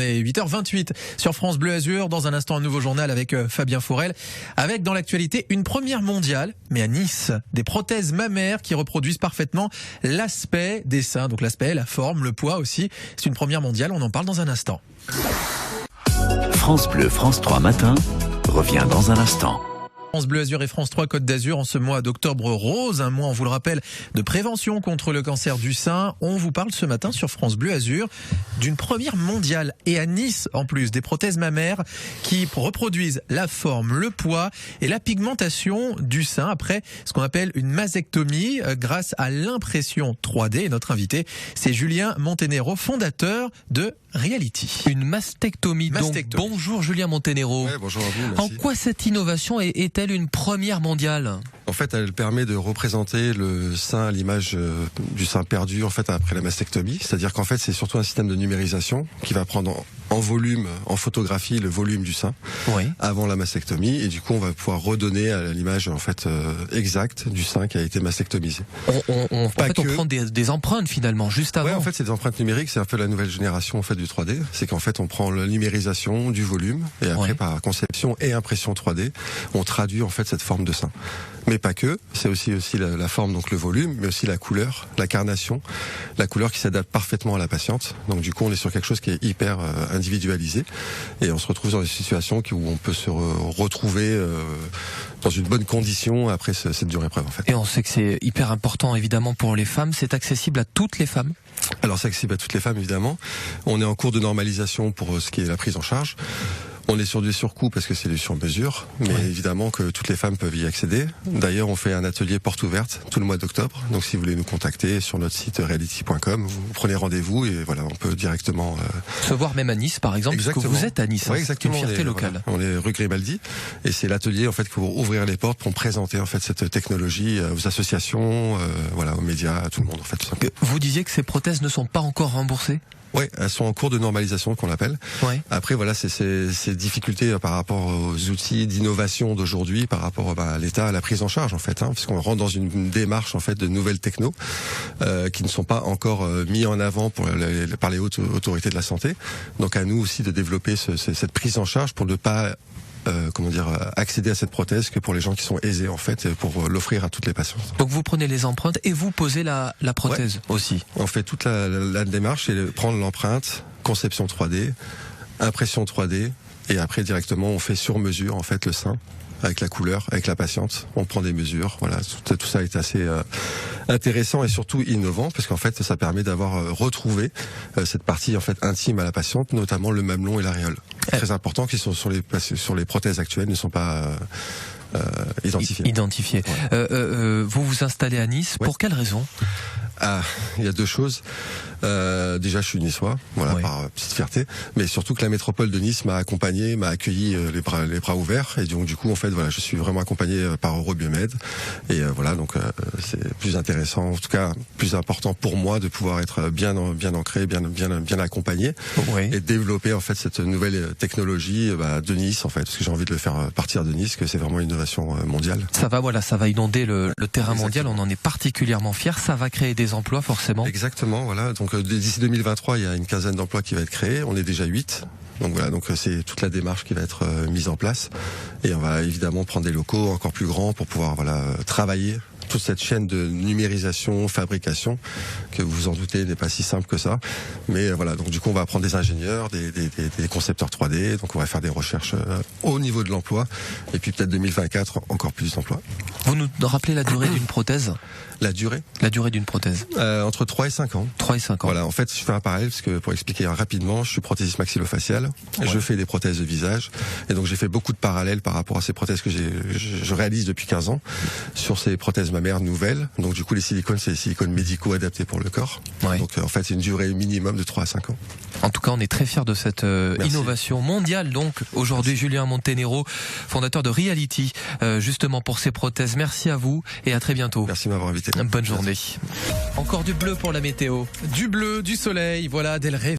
Et 8h28 sur France Bleu Azur. Dans un instant, un nouveau journal avec Fabien Fourel. Avec dans l'actualité une première mondiale, mais à Nice. Des prothèses mammaires qui reproduisent parfaitement l'aspect des seins. Donc l'aspect, la forme, le poids aussi. C'est une première mondiale, on en parle dans un instant. France Bleu, France 3 Matin revient dans un instant. France Bleu Azur et France 3 Côte d'Azur en ce mois d'octobre rose, un mois, on vous le rappelle, de prévention contre le cancer du sein. On vous parle ce matin sur France Bleu Azur d'une première mondiale et à Nice en plus, des prothèses mammaires qui reproduisent la forme, le poids et la pigmentation du sein après ce qu'on appelle une mastectomie grâce à l'impression 3D. Et notre invité, c'est Julien Montenero, fondateur de Reality. Une mastectomie. Donc, bonjour Julien Montenero. Ouais, bonjour à vous, merci. En quoi cette innovation est-elle une première mondiale ? En fait, elle permet de représenter le sein à l'image du sein perdu en fait après la mastectomie. C'est-à-dire qu'en fait, c'est surtout un système de numérisation qui va prendre en volume, en photographie, le volume du sein avant la mastectomie. Et du coup, on va pouvoir redonner à l'image en fait exacte du sein qui a été mastectomisé. On prend des empreintes finalement juste avant. Ouais, en fait, c'est des empreintes numériques. C'est un peu la nouvelle génération en fait du 3D. C'est qu'en fait, on prend la numérisation du volume et après par conception et impression 3D, on traduit en fait cette forme de sein. Mais pas que, c'est aussi la forme, donc le volume, mais aussi la couleur, la carnation, la couleur qui s'adapte parfaitement à la patiente. Donc du coup, on est sur quelque chose qui est hyper individualisé et on se retrouve dans des situations où on peut se retrouver dans une bonne condition après cette dure épreuve en fait. Et on sait que c'est hyper important évidemment pour les femmes, c'est accessible à toutes les femmes ? Alors c'est accessible à toutes les femmes évidemment. On est en cours de normalisation pour ce qui est la prise en charge. On est sur du surcoût parce que c'est du sur-mesure, mais évidemment que toutes les femmes peuvent y accéder. D'ailleurs, on fait un atelier porte ouverte tout le mois d'octobre. Donc si vous voulez nous contacter sur notre site reality.com, vous prenez rendez-vous et voilà, on peut directement se voir même à Nice par exemple, parce que vous êtes à Nice, ouais, exactement. C'est une fierté locale. Voilà, on est rue Grimaldi et c'est l'atelier en fait pour ouvrir les portes pour présenter en fait cette technologie aux associations, voilà, aux médias, à tout le monde en fait. Tout simplement. Vous disiez que ces prothèses ne sont pas encore remboursées ? Oui, elles sont en cours de normalisation qu'on appelle. Après, voilà, c'est ces difficultés par rapport aux outils d'innovation d'aujourd'hui, par rapport à l'État, à la prise en charge en fait, puisqu'on rentre dans une démarche en fait de nouvelles technos qui ne sont pas encore mis en avant par les hautes autorités de la santé. Donc à nous aussi de développer cette prise en charge pour ne pas accéder à cette prothèse que pour les gens qui sont aisés en fait, pour l'offrir à toutes les patients. Donc vous prenez les empreintes et vous posez la prothèse aussi. On fait toute la démarche et prendre l'empreinte, conception 3D, impression 3D et après directement on fait sur mesure en fait le sein avec la couleur, avec la patiente. On prend des mesures. Voilà, tout ça est assez intéressant et surtout innovant parce qu'en fait ça permet d'avoir retrouvé cette partie en fait intime à la patiente, notamment le mamelon et l'aréole. Très important qui sont sur les prothèses actuelles ne sont pas identifiés. Vous vous installez à Nice pour quelle raison ? Il y a deux choses. Déjà, je suis niçois, voilà, par petite fierté, mais surtout que la métropole de Nice m'a accompagné, m'a accueilli les bras ouverts, et donc du coup, en fait, voilà, je suis vraiment accompagné par Eurobiomed, et voilà, donc c'est plus intéressant, en tout cas, plus important pour moi de pouvoir être bien ancré, bien accompagné, et développer en fait cette nouvelle technologie de Nice, en fait, parce que j'ai envie de le faire partir de Nice, que c'est vraiment une innovation mondiale. Ça va inonder le terrain mondial. On en est particulièrement fiers. Ça va créer des emplois forcément. Exactement, voilà. Donc d'ici 2023, il y a une quinzaine d'emplois qui va être créés. On est déjà 8. Donc voilà, donc c'est toute la démarche qui va être mise en place. Et on va évidemment prendre des locaux encore plus grands pour pouvoir travailler toute cette chaîne de numérisation, fabrication, que vous vous en doutez n'est pas si simple que ça. Mais voilà, donc du coup on va prendre des ingénieurs, des concepteurs 3D, donc on va faire des recherches au niveau de l'emploi. Et puis peut-être 2024, encore plus d'emplois. Vous nous rappelez la durée d'une prothèse ? La durée d'une prothèse entre 3 et 5 ans. 3 et 5 ans. Voilà, en fait, je fais un parallèle parce que pour expliquer rapidement, je suis prothésiste maxillofacial, je fais des prothèses de visage et donc j'ai fait beaucoup de parallèles par rapport à ces prothèses que je réalise depuis 15 ans sur ces prothèses mammaires nouvelles. Donc du coup, les silicones, c'est des silicones médicaux adaptés pour le corps. Donc en fait, c'est une durée minimum de 3 à 5 ans. En tout cas, on est très fiers de cette innovation mondiale. Donc aujourd'hui, Julien Montenero, fondateur de Reality, justement pour ces prothèses. Merci à vous et à très bientôt. Merci de m'avoir invité. Bonne journée. Encore du bleu pour la météo. Du bleu, du soleil, voilà, dès le réveil.